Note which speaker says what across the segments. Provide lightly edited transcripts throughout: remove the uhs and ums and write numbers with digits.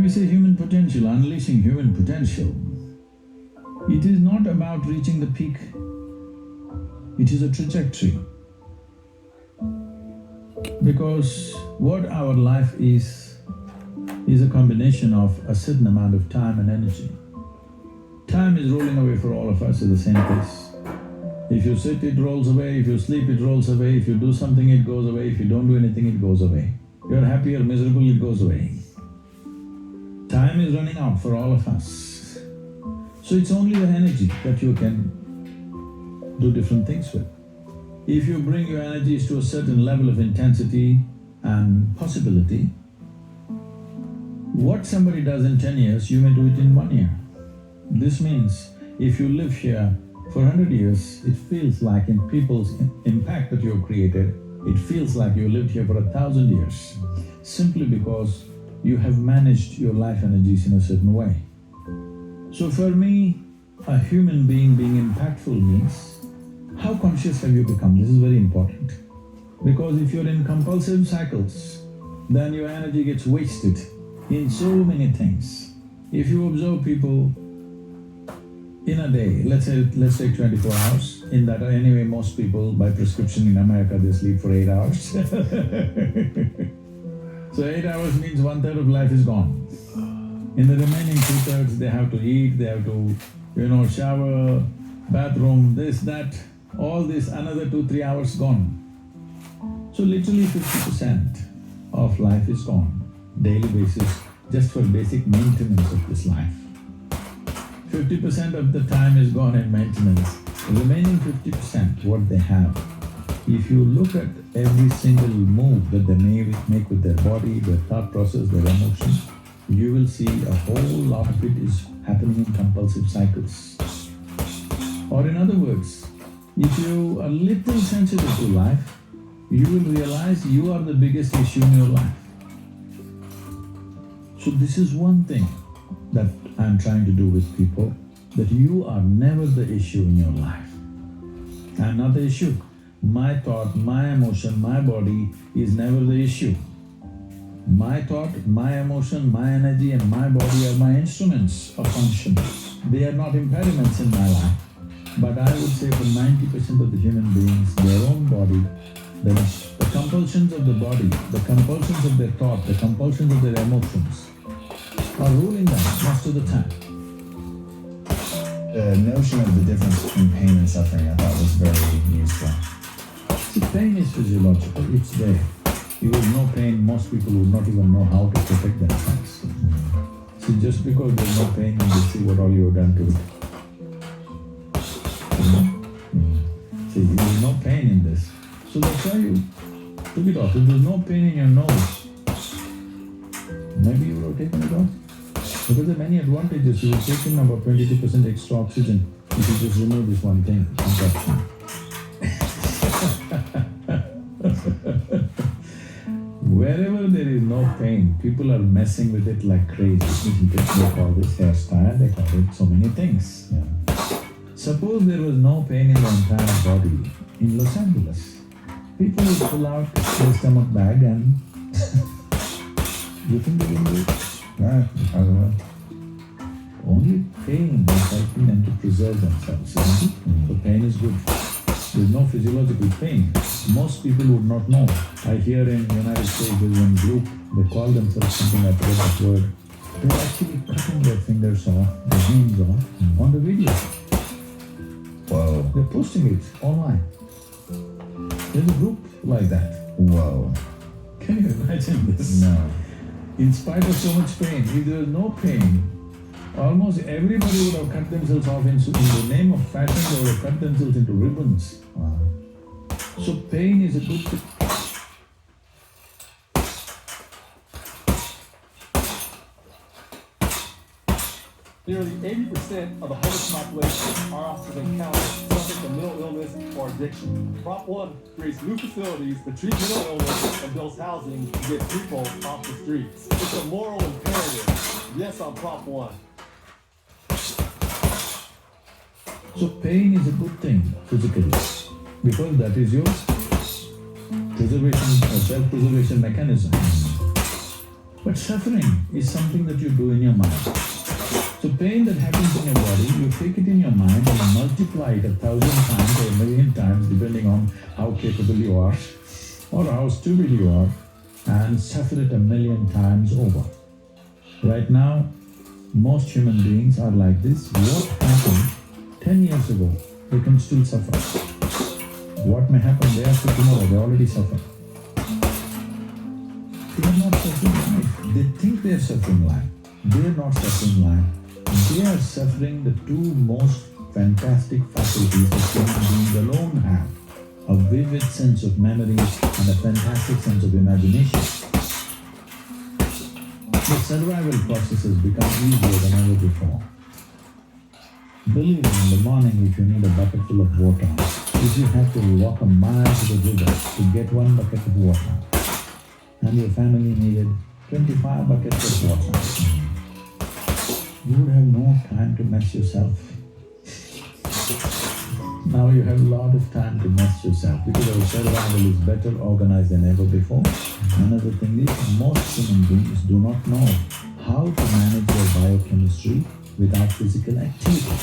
Speaker 1: we say human potential, unleashing human potential, it is not about reaching the peak, it is a trajectory. Because what our life is a combination of a certain amount of time and energy. Time is rolling away for all of us at the same pace. If you sit, it rolls away, if you sleep, it rolls away, if you do something, it goes away, if you don't do anything, it goes away. You're happy or miserable, it goes away. Time is running out for all of us. So it's only the energy that you can do different things with. If you bring your energies to a certain level of intensity and possibility, what somebody does in 10 years, you may do it in 1 year. This means if you live here for 100 years, it feels like in people's impact that you have created, it feels like you lived here for 1,000 years, simply because you have managed your life energies in a certain way. So for me, a human being impactful means, how conscious have you become? This is very important. Because if you're in compulsive cycles, then your energy gets wasted in so many things. If you observe people in a day, let's take 24 hours, in that anyway most people by prescription in America they sleep for 8 hours. So 8 hours means 1/3 of life is gone. In the remaining 2/3 they have to eat, they have to, shower, bathroom, this, that, all this, another 2-3 hours gone. So literally 50% of life is gone, daily basis, just for basic maintenance of this life. 50% of the time is gone in maintenance, the remaining 50% what they have. If you look at every single move that they make with their body, their thought process, their emotions, you will see a whole lot of it is happening in compulsive cycles. Or in other words, if you are little sensitive to life, you will realize you are the biggest issue in your life. So this is one thing that I'm trying to do with people, that you are never the issue in your life. I'm not the issue. My thought, my emotion, my body is never the issue. My thought, my emotion, my energy and my body are my instruments of function. They are not impediments in my life. But I would say for 90% of the human beings, their own body, the compulsions of the body, the compulsions of their thought, the compulsions of their emotions are ruling them most of the time.
Speaker 2: The notion of the difference between pain and suffering I thought was very useful.
Speaker 1: See, pain is physiological, it's there. If there is no pain, most people would not even know how to protect themselves. See, just because there is no pain, and they see what all you have done to it. See, there is no pain in this. So that's why you took it off. If there is no pain in your nose, maybe you would have taken it off. Because there are many advantages. You will take in about 22% extra oxygen if you just remove this one thing, contraption. Wherever there is no pain, people are messing with it like crazy. They call this hairstyle, they call it so many things. Yeah. Suppose there was no pain in the entire body in Los Angeles, people would pull out their stomach bag and you think they will do it?
Speaker 2: Yeah, I don't know.
Speaker 1: Only pain is helping them to preserve themselves. So pain is good. There's no physiological pain. Most people would not know. I hear in the United States there's one group, they call themselves something, I forget that word. They're actually cutting their fingers off, their hands off on the video.
Speaker 2: Whoa.
Speaker 1: They're posting it online. There's a group like that.
Speaker 2: Whoa.
Speaker 1: Can you imagine this?
Speaker 2: No.
Speaker 1: In spite of so much pain, if there was no pain, almost everybody would have cut themselves off in the name of fashion, they would have cut themselves into ribbons.
Speaker 2: Wow.
Speaker 1: So pain is a good thing.
Speaker 3: Nearly 80% of the homeless population our officers encounter suffer from mental illness or addiction. Prop 1 creates new facilities to treat mental illness and builds housing to get people off the streets. It's a moral imperative. Yes, on Prop 1.
Speaker 1: So pain is a good thing physically, because that is your preservation or self-preservation mechanism. But suffering is something that you do in your mind. So pain that happens in your body, you take it in your mind and multiply it 1,000 times or 1,000,000 times depending on how capable you are or how stupid you are, and suffer it 1,000,000 times over. Right now, most human beings are like this. What happened 10 years ago, they can still suffer. What may happen day after tomorrow, they already suffer. They are not suffering life. They think they are suffering life. They are not suffering life. They are suffering the two most fantastic faculties that human beings alone have: a vivid sense of memory and a fantastic sense of imagination. The survival process has become easier than ever before. Believe me, in the morning if you need a bucket full of water, if you have to walk a mile to the river to get one bucket of water, and your family needed 25 buckets of water, you would have no time to mess yourself. Now you have a lot of time to mess yourself because our survival is better organized than ever before. Another thing is, most human beings do not know how to manage their biochemistry without physical activity.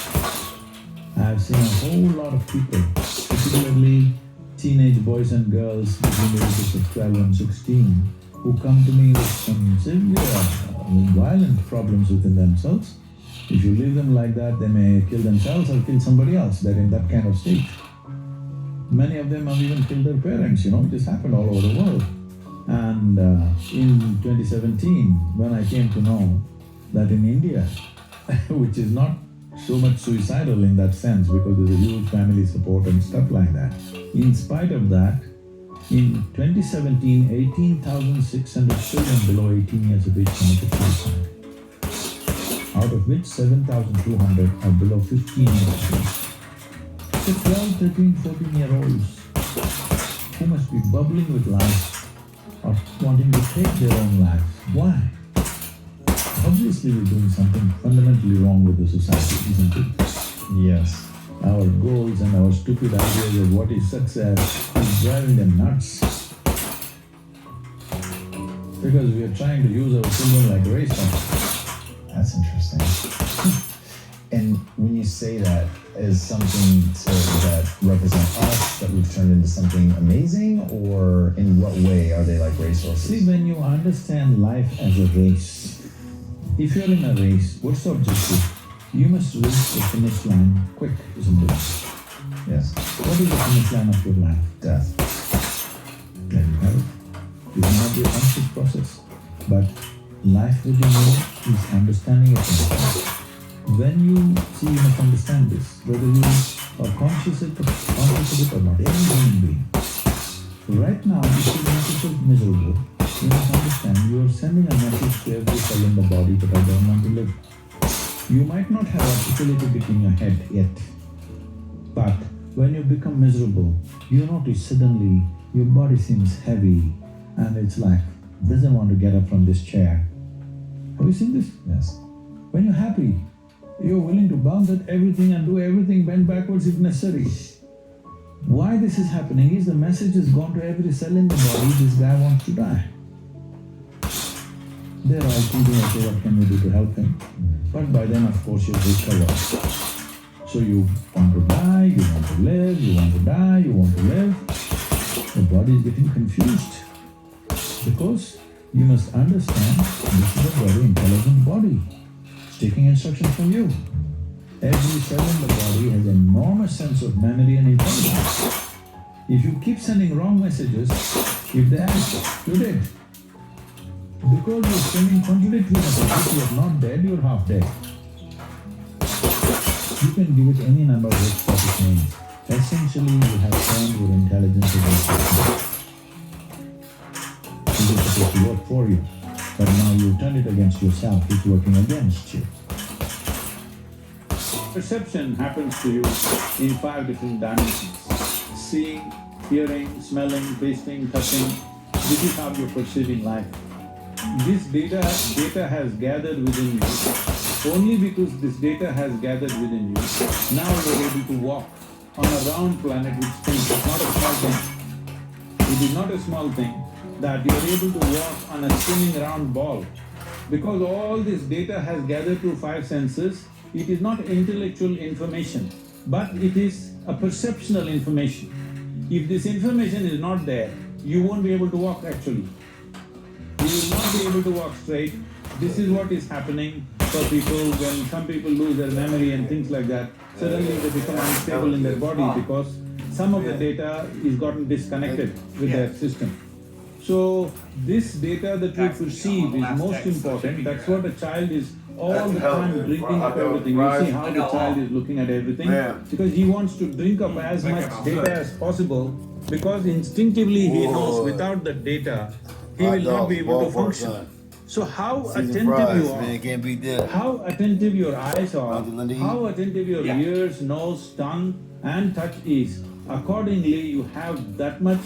Speaker 1: I have seen a whole lot of people, particularly teenage boys and girls between the ages of 12 and 16, who come to me with some severe, violent problems within themselves. If you leave them like that, they may kill themselves or kill somebody else. They're in that kind of state. Many of them have even killed their parents, it just happened all over the world. And in 2017, when I came to know that in India, which is not so much suicidal in that sense because there's a huge family support and stuff like that, in spite of that, in 2017, 18,600 children below 18 years of age committed suicide, out of which 7,200 are below 15 years of age. So 12, 13, 14-year-olds who must be bubbling with life are wanting to take their own lives. Why? Obviously we're doing something fundamentally wrong with the society, isn't it?
Speaker 2: Yes.
Speaker 1: Our goals and our stupid ideas of what is success is driving them nuts. Because we are trying to use our children like racehorses.
Speaker 2: That's interesting. And when you say that, is something that represent us, that we've turned into something amazing, or in what way are they like racehorses?
Speaker 1: See, when you understand life as a race, if you're in a race, what's the objective? You must reach the finish line quick, isn't it?
Speaker 2: Yes.
Speaker 1: What is the finish line of your life?
Speaker 2: Death.
Speaker 1: There you have it. It will not be a conscious process, but life within you is understanding it. When you see, you must understand this, whether you are conscious of it or not, any human being. Right now, if you make yourself miserable, you must understand you are sending a message to every cell in the body that I don't want to live. You might not have articulated it in your head yet, but when you become miserable, you notice suddenly your body seems heavy and it's like, doesn't want to get up from this chair. Have you seen this?
Speaker 2: Yes.
Speaker 1: When you're happy, you're willing to bounce at everything and do everything, bend backwards if necessary. Why this is happening is the message has gone to every cell in the body, this guy wants to die. They're all thinking, okay, what can we do to help him? But by then, of course, you've recovered. So you want to die, you want to live, you want to die, you want to live. The body is getting confused because you must understand this is a very intelligent body. It's taking instructions from you. Every cell in the body has an enormous sense of memory and intelligence. If you keep sending wrong messages, if they ask, you're dead. Because you're sending contradictory messages, you're not dead, you're half dead. You can give it any number of what it means. Essentially, you have turned your intelligence against yourself. It is supposed to work for you, but now you turn it against yourself, it's working against you. Perception happens to you in 5 different dimensions. Seeing, hearing, smelling, tasting, touching. This is how you're perceiving life. This data has gathered within you. Only because this data has gathered within you, now you're able to walk on a round planet which spins. It's not a small thing. It is not a small thing. that you're able to walk on a spinning round ball. Because all this data has gathered through five senses, it is not intellectual information, but it is a perceptional information. If this information is not there, you won't be able to walk actually. You will not be able to walk straight. This is what is happening for people when some people lose their memory and things like that. Suddenly they become unstable in their body because some of the data is gotten disconnected with their system. So this data that we perceive is most important. That's what a child is all the time drinking up everything. You see how the child is looking at everything because he wants to drink up as much data as possible because instinctively he knows without the data he will not be able to function. So how attentive you are, how attentive your eyes are, how attentive your ears, nose, tongue and touch is, accordingly you have that much,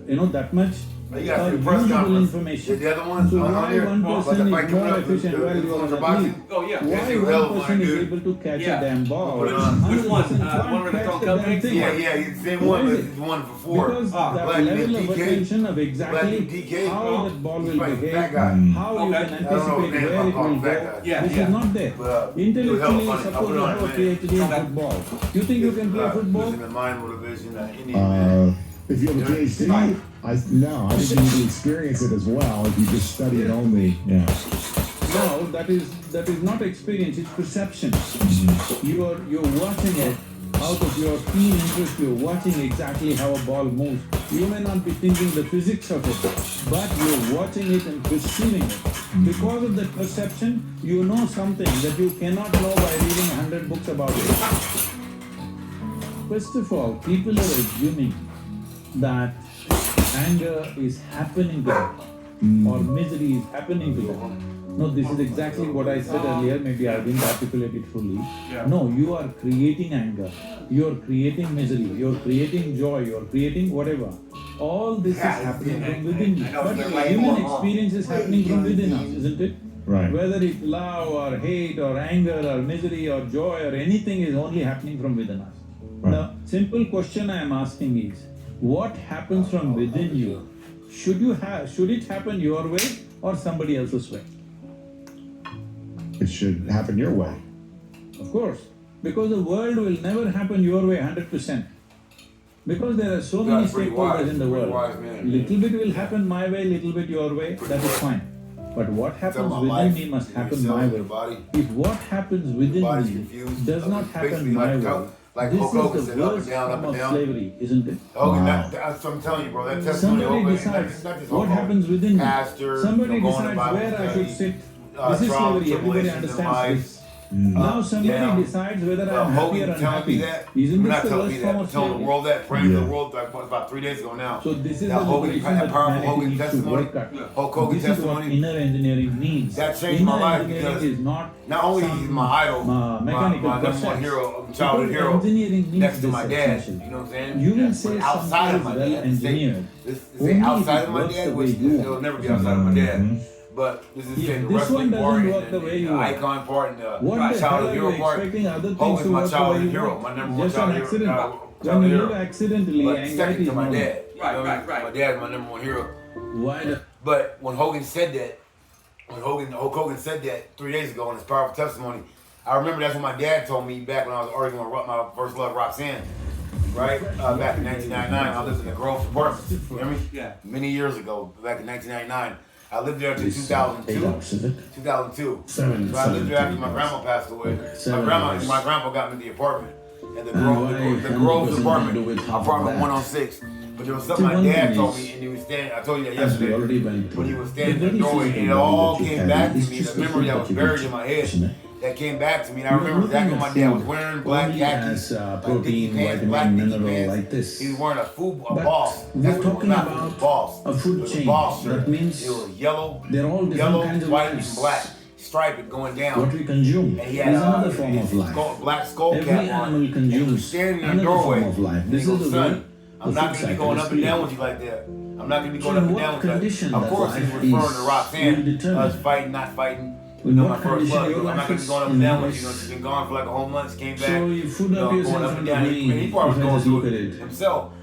Speaker 1: that much usable information. So why one person is more efficient while you are asleep? Why one person is able to catch a damn ball?
Speaker 4: Which one? One with the wrong company?
Speaker 5: He's the same one, but he's one for four.
Speaker 1: Because that level of attention of exactly how that ball will behave, how you can anticipate where it will go, this is not there. Intellectually, suppose you have a PhD in football. You think you can play football?
Speaker 6: If you have a PhD, I think you need to experience it as well. If you just study it only,
Speaker 1: No, that is not experience, it's perception. You're watching it out of your keen interest, you're watching exactly how a ball moves. You may not be thinking the physics of it, but you're watching it and perceiving it. Because of that perception, you know something that you cannot know by reading 100 books about it. First of all, people are assuming that anger is happening to them or misery is happening to them. No, this is exactly what I said earlier, maybe I didn't articulate it fully. No, you are creating anger, you're creating misery, you're creating joy, you're creating whatever. All this is happening from within you. But human experience is happening from within us, isn't it?
Speaker 6: right?
Speaker 1: Whether it's love or hate or anger or misery or joy or anything is only happening from within us.
Speaker 6: Right.
Speaker 1: The simple question I am asking is, what happens from within you? Should it happen your way or somebody else's way?
Speaker 6: It should happen your way.
Speaker 1: Of course, because the world will never happen your way 100%. Because there are so many stakeholders in the world. Little bit will happen my way, little bit your way, that is fine. But what happens within me must happen my way. If what happens within me does not happen my way, this is the worst form of slavery, isn't it?
Speaker 5: That's what I'm telling you, bro. That testimony
Speaker 1: Somebody decides what happens within me. Somebody decides where I should sit. This is slavery, everybody understands this. Now somebody decides whether I'm happy or unhappy. Isn't this the worst form of
Speaker 5: telling the
Speaker 1: slavery?
Speaker 5: world that, praying to the world about 3 days ago now.
Speaker 1: So this is
Speaker 5: That
Speaker 1: the
Speaker 5: Hogan,
Speaker 1: liberation
Speaker 5: that
Speaker 1: that
Speaker 5: powerful
Speaker 1: humanity
Speaker 5: Hogan
Speaker 1: needs to
Speaker 5: testimony,
Speaker 1: work at.
Speaker 5: Hulk Hogan
Speaker 1: This is what
Speaker 5: testimony,
Speaker 1: inner engineering means.
Speaker 5: that changed
Speaker 1: Inner
Speaker 5: my life
Speaker 1: engineering
Speaker 5: because
Speaker 1: is not
Speaker 5: only
Speaker 1: some,
Speaker 5: he's my idol, my
Speaker 1: mechanical
Speaker 5: number one
Speaker 1: process.
Speaker 5: hero, childhood
Speaker 1: Because
Speaker 5: hero,
Speaker 1: engineering means
Speaker 5: next to
Speaker 1: this
Speaker 5: my dad.
Speaker 1: essentially.
Speaker 5: You know what I'm saying?
Speaker 1: You will
Speaker 5: But
Speaker 1: say
Speaker 5: outside of my
Speaker 1: something
Speaker 5: dad,
Speaker 1: well engineered.
Speaker 5: This
Speaker 1: Only
Speaker 5: say
Speaker 1: if
Speaker 5: outside
Speaker 1: it
Speaker 5: of my
Speaker 1: works
Speaker 5: dad,
Speaker 1: the way
Speaker 5: which
Speaker 1: you
Speaker 5: it'll
Speaker 1: want.
Speaker 5: never be outside of my dad. But this is
Speaker 1: If
Speaker 5: the
Speaker 1: this one
Speaker 5: wrestling
Speaker 1: doesn't
Speaker 5: part
Speaker 1: work
Speaker 5: and
Speaker 1: the way
Speaker 5: the
Speaker 1: you want,
Speaker 5: icon part and the
Speaker 1: What the hell are
Speaker 5: childhood
Speaker 1: you
Speaker 5: hero part.
Speaker 1: expecting other things
Speaker 5: Hogan's
Speaker 1: to
Speaker 5: my
Speaker 1: work the way
Speaker 5: childhood
Speaker 1: you
Speaker 5: hero,
Speaker 1: want?
Speaker 5: my number one
Speaker 1: Just an
Speaker 5: childhood
Speaker 1: accident.
Speaker 5: hero.
Speaker 1: When you live accidentally,
Speaker 5: But
Speaker 1: anxiety
Speaker 5: second
Speaker 1: is
Speaker 5: to my
Speaker 1: normal.
Speaker 5: dad.
Speaker 4: Right.
Speaker 5: My dad's my number one hero.
Speaker 1: Why the…
Speaker 5: But when Hogan said that, Hulk Hogan said that 3 days ago in his powerful testimony, I remember that's what my dad told me back when I was arguing with my first love, Roxanne. Right? Back in 1999, I lived in the Grove Apartments. You hear me?
Speaker 4: Yeah.
Speaker 5: Many years ago, back in 1999. I lived there until
Speaker 6: Eight
Speaker 5: 2002.
Speaker 6: hours, is it?
Speaker 5: 2002.
Speaker 6: Seven,
Speaker 5: So I lived there after
Speaker 6: seven,
Speaker 5: my grandma passed away.
Speaker 6: Seven hours.
Speaker 5: My grandpa got me the apartment. And the
Speaker 1: And
Speaker 5: Grove,
Speaker 1: why
Speaker 5: the Grove's
Speaker 1: 100%
Speaker 5: apartment,
Speaker 1: do with half of
Speaker 5: apartment
Speaker 1: that?
Speaker 5: 106. But there was
Speaker 1: See,
Speaker 5: something my
Speaker 1: one
Speaker 5: dad
Speaker 1: thing
Speaker 5: told
Speaker 1: is,
Speaker 5: me, and he was standing, I told you that
Speaker 1: as we already
Speaker 5: yesterday.
Speaker 1: went through,
Speaker 5: When he was
Speaker 1: the
Speaker 5: standing in the
Speaker 1: very
Speaker 5: doorway,
Speaker 1: physical
Speaker 5: it
Speaker 1: body
Speaker 5: all
Speaker 1: that you
Speaker 5: came
Speaker 1: carry
Speaker 5: back to
Speaker 1: is
Speaker 5: me,
Speaker 1: just
Speaker 5: the
Speaker 1: the
Speaker 5: memory
Speaker 1: food
Speaker 5: that was
Speaker 1: that you
Speaker 5: buried
Speaker 1: eat,
Speaker 5: in my
Speaker 1: isn't
Speaker 5: head.
Speaker 1: it?
Speaker 5: That came back to me, and I
Speaker 1: You're
Speaker 5: remember
Speaker 1: looking
Speaker 5: exactly
Speaker 1: at
Speaker 5: what my dad was
Speaker 1: food
Speaker 5: wearing, black
Speaker 1: only
Speaker 5: khakis,
Speaker 1: as, protein, vitamin,
Speaker 5: black dicky
Speaker 1: mineral
Speaker 5: pants.
Speaker 1: like this.
Speaker 5: He was wearing a
Speaker 1: But
Speaker 5: boss.
Speaker 1: we're
Speaker 5: That's what it was
Speaker 1: talking
Speaker 5: not, it was
Speaker 1: about
Speaker 5: boss.
Speaker 1: a food
Speaker 5: It was
Speaker 1: chain.
Speaker 5: boss shirt.
Speaker 1: That means
Speaker 5: it was yellow,
Speaker 1: they're all different
Speaker 5: yellow,
Speaker 1: kinds of
Speaker 5: white,
Speaker 1: lives.
Speaker 5: and black, striped going down.
Speaker 1: What we consume
Speaker 5: And
Speaker 1: is
Speaker 5: he had
Speaker 1: another form of life.
Speaker 5: black skull
Speaker 1: Every
Speaker 5: cap on.
Speaker 1: animal
Speaker 5: And he was
Speaker 1: consumes
Speaker 5: standing in the
Speaker 1: another
Speaker 5: doorway.
Speaker 1: form of life.
Speaker 5: And
Speaker 1: This
Speaker 5: he goes,
Speaker 1: is the way
Speaker 5: son, I'm
Speaker 1: the
Speaker 5: not
Speaker 1: food
Speaker 5: going to be
Speaker 1: cycle
Speaker 5: going
Speaker 1: is
Speaker 5: up and down
Speaker 1: created.
Speaker 5: with you like that. I'm not going to be
Speaker 1: So
Speaker 5: going
Speaker 1: in
Speaker 5: up and
Speaker 1: what
Speaker 5: down with
Speaker 1: condition
Speaker 5: that. Of
Speaker 1: that
Speaker 5: course, he's
Speaker 1: life
Speaker 5: referring
Speaker 1: is
Speaker 5: to
Speaker 1: will
Speaker 5: Roxanne,
Speaker 1: determine.
Speaker 5: us fighting, not fighting.
Speaker 1: In
Speaker 5: You know,
Speaker 1: what
Speaker 5: my first
Speaker 1: condition
Speaker 5: love.
Speaker 1: your
Speaker 5: I'm not
Speaker 1: life
Speaker 5: going to
Speaker 1: is
Speaker 5: be going up
Speaker 1: in
Speaker 5: and down
Speaker 1: this.
Speaker 5: with you. You know, she's been gone for like a whole month. She came back.
Speaker 1: So you food
Speaker 5: you know,
Speaker 1: up yourself
Speaker 5: going up and
Speaker 1: under
Speaker 5: down.
Speaker 1: me
Speaker 5: And he probably
Speaker 1: if I
Speaker 5: was
Speaker 1: just
Speaker 5: going
Speaker 1: look
Speaker 5: through
Speaker 1: at
Speaker 5: it
Speaker 1: it.
Speaker 5: himself.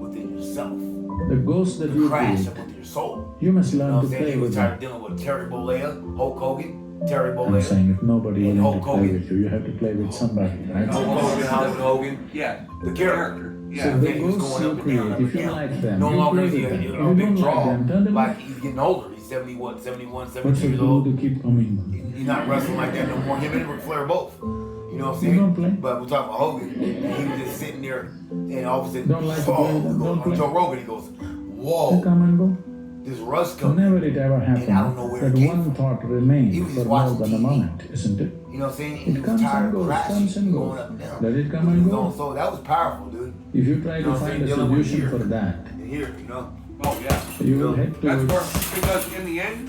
Speaker 5: within yourself.
Speaker 1: The ghost that
Speaker 5: The
Speaker 1: you
Speaker 5: crash
Speaker 1: create,
Speaker 5: up within your soul.
Speaker 1: you must
Speaker 5: You know
Speaker 1: learn
Speaker 5: what
Speaker 1: to
Speaker 5: I'm saying?
Speaker 1: play
Speaker 5: He was
Speaker 1: with
Speaker 5: tired
Speaker 1: it.
Speaker 5: of dealing with Terry Bollea, Hulk Hogan, Terry
Speaker 1: I'm
Speaker 5: Bollea.
Speaker 1: saying if nobody
Speaker 5: And
Speaker 1: willing to
Speaker 5: Hulk
Speaker 1: play
Speaker 5: Hogan.
Speaker 1: with you, you have to play with somebody, right?
Speaker 5: Hulk Hogan, Hollywood Hogan.
Speaker 4: Yeah.
Speaker 5: The character.
Speaker 4: Yeah.
Speaker 1: So the
Speaker 5: Then he was
Speaker 1: ghosts
Speaker 5: going
Speaker 1: you
Speaker 5: up and down,
Speaker 1: create,
Speaker 5: up
Speaker 1: if
Speaker 5: and
Speaker 1: you
Speaker 5: down.
Speaker 1: like them,
Speaker 5: No
Speaker 1: you
Speaker 5: longer
Speaker 1: play
Speaker 5: is he
Speaker 1: with them.
Speaker 5: a
Speaker 1: If you
Speaker 5: big
Speaker 1: don't like
Speaker 5: draw.
Speaker 1: them, turn them
Speaker 5: Like
Speaker 1: off.
Speaker 5: he's getting older. He's 71, 72
Speaker 1: What's it
Speaker 5: years
Speaker 1: do
Speaker 5: old.
Speaker 1: to keep coming?
Speaker 5: He's not wrestling like that no more. Him and Ric Flair both. You know what I'm
Speaker 1: You
Speaker 5: saying?
Speaker 1: don't play.
Speaker 5: But we're talking about Hogan. And he was just sitting there and all of a sudden,
Speaker 1: Don't like to play
Speaker 5: whoa,
Speaker 1: with them,
Speaker 5: he goes,
Speaker 1: don't
Speaker 5: on
Speaker 1: play.
Speaker 5: Joe Rogan, he goes,
Speaker 1: They
Speaker 5: whoa,
Speaker 1: come and go.
Speaker 5: this rush coming.
Speaker 1: Whenever it ever
Speaker 5: And I don't know
Speaker 1: happens,
Speaker 5: where
Speaker 1: that
Speaker 5: it came
Speaker 1: one
Speaker 5: from.
Speaker 1: thought
Speaker 5: He
Speaker 1: remains
Speaker 5: was
Speaker 1: for
Speaker 5: just
Speaker 1: more
Speaker 5: watching
Speaker 1: than a
Speaker 5: TV.
Speaker 1: moment, isn't it?
Speaker 5: You know what I'm saying?
Speaker 1: It
Speaker 5: He was
Speaker 1: comes
Speaker 5: tired
Speaker 1: and
Speaker 5: of
Speaker 1: goes,
Speaker 5: crashing,
Speaker 1: comes and
Speaker 5: going
Speaker 1: goes.
Speaker 5: up and down.
Speaker 1: Let it come
Speaker 5: With
Speaker 1: and
Speaker 5: his
Speaker 1: go.
Speaker 5: own soul. That was powerful, dude.
Speaker 1: If you try
Speaker 5: You
Speaker 1: to
Speaker 5: know what I'm
Speaker 1: find a
Speaker 5: saying? Dealing with
Speaker 1: solution
Speaker 5: fear.
Speaker 1: for that,
Speaker 5: And here, you know.
Speaker 4: Oh yeah.
Speaker 1: you will head
Speaker 4: That's
Speaker 1: towards
Speaker 4: where, because in the end,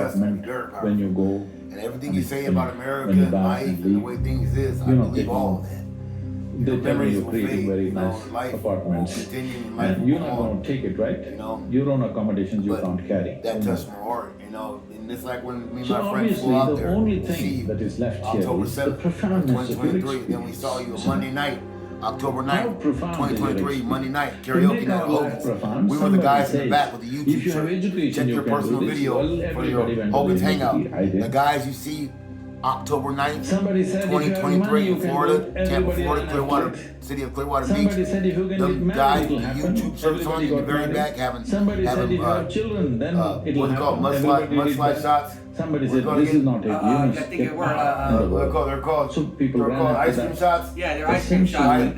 Speaker 5: testimony,
Speaker 6: apartment
Speaker 5: very powerful.
Speaker 6: when you go.
Speaker 5: And everything
Speaker 6: I
Speaker 5: you
Speaker 6: mean,
Speaker 5: say
Speaker 6: when-
Speaker 5: about America
Speaker 6: when you
Speaker 5: and
Speaker 6: die
Speaker 5: life
Speaker 6: and
Speaker 5: and the
Speaker 6: leave,
Speaker 5: way things is, I
Speaker 6: you know,
Speaker 5: believe
Speaker 6: they
Speaker 5: all
Speaker 6: know.
Speaker 5: of that.
Speaker 6: They tell you
Speaker 5: Memories
Speaker 6: you're
Speaker 5: will
Speaker 6: creating
Speaker 5: fade,
Speaker 6: very
Speaker 5: you know,
Speaker 6: nice
Speaker 5: life
Speaker 6: apartments,
Speaker 5: will continue, life
Speaker 6: and
Speaker 5: will
Speaker 6: you're
Speaker 5: go
Speaker 6: not
Speaker 5: on.
Speaker 6: going to take it, right?
Speaker 5: You know,
Speaker 6: Your own accommodations you
Speaker 5: but
Speaker 6: can't carry.
Speaker 5: that touched my heart, you know, and it's like when me and
Speaker 6: So
Speaker 5: my friends
Speaker 6: obviously,
Speaker 5: flew out
Speaker 6: the
Speaker 5: there
Speaker 6: only
Speaker 5: to
Speaker 6: thing
Speaker 5: see
Speaker 6: that is left here
Speaker 5: October
Speaker 6: is the
Speaker 5: 7th,
Speaker 6: profoundness of your
Speaker 5: 2023. Then we
Speaker 6: experience.
Speaker 5: saw you a
Speaker 6: So
Speaker 5: Monday night October
Speaker 1: How
Speaker 5: 9th,
Speaker 1: profound is your
Speaker 5: 2023, Monday night,
Speaker 1: To
Speaker 5: karaoke
Speaker 1: make
Speaker 5: night
Speaker 1: our
Speaker 5: at
Speaker 1: life
Speaker 5: Hogan's.
Speaker 1: profound,
Speaker 5: We were the
Speaker 1: somebody
Speaker 5: guys in the
Speaker 1: says,
Speaker 5: back with the YouTube
Speaker 1: if you have
Speaker 5: shirt.
Speaker 1: education,
Speaker 5: Check
Speaker 1: you
Speaker 5: your
Speaker 1: can
Speaker 5: personal
Speaker 1: do this.
Speaker 5: video
Speaker 1: Well,
Speaker 5: for
Speaker 1: everybody
Speaker 5: your
Speaker 1: went to
Speaker 5: Hogan's
Speaker 1: the
Speaker 5: Hangout.
Speaker 1: university. I did.
Speaker 5: The guys you see October 9th,
Speaker 1: Somebody said if you have money,
Speaker 5: 2023
Speaker 1: you
Speaker 5: in
Speaker 1: can
Speaker 5: Florida,
Speaker 1: do it.
Speaker 5: Tampa,
Speaker 1: Everybody
Speaker 5: Florida,
Speaker 1: had an
Speaker 5: Clearwater,
Speaker 1: athlete.
Speaker 5: city of Clearwater
Speaker 1: Somebody
Speaker 5: Beach.
Speaker 1: said if you can get
Speaker 5: Them
Speaker 1: married,
Speaker 5: guys
Speaker 1: it'll
Speaker 5: with the
Speaker 1: happen.
Speaker 5: YouTube shirts on
Speaker 1: Everybody
Speaker 5: in the
Speaker 1: got
Speaker 5: very
Speaker 1: married.
Speaker 5: back having
Speaker 1: Somebody said if you have children, then it'll
Speaker 5: what do you call it?
Speaker 1: happen.
Speaker 5: Mudslide
Speaker 1: Everybody did that.
Speaker 5: shots.
Speaker 1: Somebody
Speaker 5: What
Speaker 1: said
Speaker 5: do you call it
Speaker 1: this is
Speaker 5: again?
Speaker 1: not it. You
Speaker 4: I
Speaker 1: must
Speaker 4: think
Speaker 1: get
Speaker 4: it were,
Speaker 1: married in the world.
Speaker 5: They're called
Speaker 1: So people
Speaker 5: they're
Speaker 1: ran
Speaker 5: called
Speaker 1: after
Speaker 5: ice cream
Speaker 1: that.
Speaker 5: shots.
Speaker 4: Yeah, they're ice cream shots.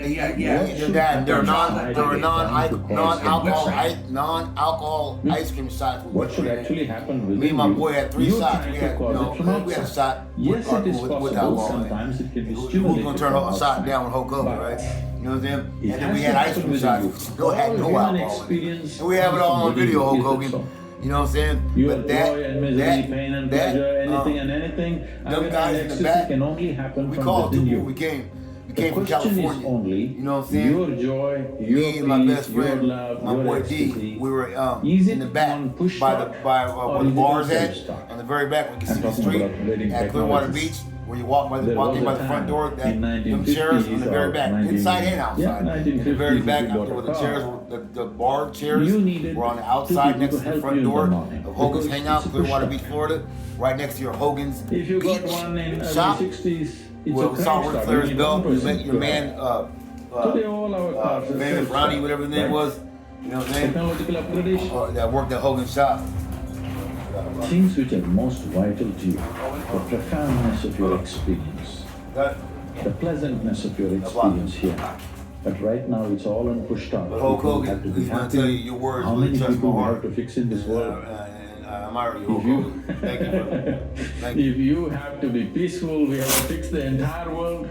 Speaker 5: Non-alcohol ice cream shots.
Speaker 1: What should actually happen with
Speaker 5: Me and my
Speaker 1: you?
Speaker 5: boy had 3
Speaker 1: You're
Speaker 5: shots.
Speaker 1: trying
Speaker 5: We
Speaker 1: to
Speaker 5: had,
Speaker 1: cause it from
Speaker 5: we had a
Speaker 1: outside.
Speaker 5: shot
Speaker 1: Yes, it is
Speaker 5: with
Speaker 1: possible.
Speaker 5: alcohol in it.
Speaker 1: Sometimes it can be
Speaker 5: Who's
Speaker 1: stimulated
Speaker 5: gonna turn
Speaker 1: from
Speaker 5: a shot
Speaker 1: outside.
Speaker 5: down with Hulk Hogan,
Speaker 1: But
Speaker 5: right? You know what I'm saying?
Speaker 1: it
Speaker 5: And then we
Speaker 1: has
Speaker 5: had
Speaker 1: to
Speaker 5: ice
Speaker 1: happen
Speaker 5: cream
Speaker 1: with
Speaker 5: shots.
Speaker 1: you.
Speaker 5: Still had
Speaker 1: All
Speaker 5: no
Speaker 1: human
Speaker 5: alcohol in it.
Speaker 1: experience
Speaker 5: And we have it all on
Speaker 1: comes from
Speaker 5: video, Hulk
Speaker 1: within.
Speaker 5: Hogan.
Speaker 1: Is it so?
Speaker 5: You know what I'm saying?
Speaker 1: Your
Speaker 5: But that,
Speaker 1: joy and misery,
Speaker 5: that,
Speaker 1: pain and
Speaker 5: that,
Speaker 1: pleasure, anything and anything,
Speaker 5: them
Speaker 1: anger
Speaker 5: guys
Speaker 1: and
Speaker 5: in the
Speaker 1: ecstasy
Speaker 5: back,
Speaker 1: can only happen
Speaker 5: we
Speaker 1: from
Speaker 5: called
Speaker 1: within
Speaker 5: two
Speaker 1: you.
Speaker 5: people. We came
Speaker 1: The
Speaker 5: from
Speaker 1: question is
Speaker 5: California.
Speaker 1: only
Speaker 5: You know what I'm saying?
Speaker 1: your joy, your
Speaker 5: Me and my
Speaker 1: peace,
Speaker 5: best
Speaker 1: your
Speaker 5: friend,
Speaker 1: love,
Speaker 5: my
Speaker 1: your
Speaker 5: boy
Speaker 1: ecstasy.
Speaker 5: D, we were
Speaker 1: Is
Speaker 5: in
Speaker 1: it
Speaker 5: the back
Speaker 1: on push
Speaker 5: by
Speaker 1: start or
Speaker 5: where the
Speaker 1: is it
Speaker 5: bars
Speaker 1: on
Speaker 5: at.
Speaker 1: self-start?
Speaker 5: On the very back, we can
Speaker 1: I'm
Speaker 5: see the
Speaker 1: talking
Speaker 5: street
Speaker 1: about wedding
Speaker 5: at Clearwater
Speaker 1: technologies.
Speaker 5: Beach, where you walk
Speaker 1: There
Speaker 5: walk
Speaker 1: was
Speaker 5: in
Speaker 1: a
Speaker 5: by the front
Speaker 1: time
Speaker 5: door. That
Speaker 1: in
Speaker 5: them chairs on the
Speaker 1: 1950s
Speaker 5: very
Speaker 1: or
Speaker 5: back,
Speaker 1: 19
Speaker 5: inside and
Speaker 1: yeah,
Speaker 5: outside. In the
Speaker 1: 1950s
Speaker 5: very
Speaker 1: if
Speaker 5: back,
Speaker 1: you bought a
Speaker 5: where the
Speaker 1: car.
Speaker 5: chairs, the bar chairs
Speaker 1: You needed
Speaker 5: were on the
Speaker 1: two
Speaker 5: outside
Speaker 1: people
Speaker 5: next
Speaker 1: to
Speaker 5: to the
Speaker 1: help
Speaker 5: front
Speaker 1: you in the
Speaker 5: door
Speaker 1: morning,
Speaker 5: of Hogan's
Speaker 1: because
Speaker 5: Hangout,
Speaker 1: it's a
Speaker 5: Clearwater
Speaker 1: push
Speaker 5: Beach, Florida, right next to your Hogan's
Speaker 1: If you got
Speaker 5: Beach
Speaker 1: one in early
Speaker 5: shop.
Speaker 1: 60s, it's
Speaker 5: Well,
Speaker 1: a
Speaker 5: we saw
Speaker 1: crash
Speaker 5: Ric
Speaker 1: start.
Speaker 5: Flair's
Speaker 1: You need
Speaker 5: belt.
Speaker 1: one
Speaker 5: You
Speaker 1: person
Speaker 5: met your
Speaker 1: to
Speaker 5: man,
Speaker 1: have. Today all our cars are
Speaker 5: famous
Speaker 1: self-start,
Speaker 5: Ronnie, whatever his name
Speaker 1: right?
Speaker 5: was. You know what I'm saying?
Speaker 1: Technological upgradation.
Speaker 5: That worked at Hogan's shop.
Speaker 1: Things which are most vital to you, the profoundness of your experience,
Speaker 5: That,
Speaker 1: the pleasantness of your experience here. But right now it's all on push start.
Speaker 5: But Hulk
Speaker 1: People
Speaker 5: Hogan,
Speaker 1: have to be
Speaker 5: he's gonna
Speaker 1: happy.
Speaker 5: tell you your words
Speaker 1: How
Speaker 5: really
Speaker 1: many
Speaker 5: touch my
Speaker 1: people we
Speaker 5: heart.
Speaker 1: have to fix in this world?
Speaker 5: I'm already Hulk
Speaker 1: If you,
Speaker 5: Hogan. Thank you, brother. Thank you.
Speaker 1: if you have to be peaceful, we have to fix the entire world.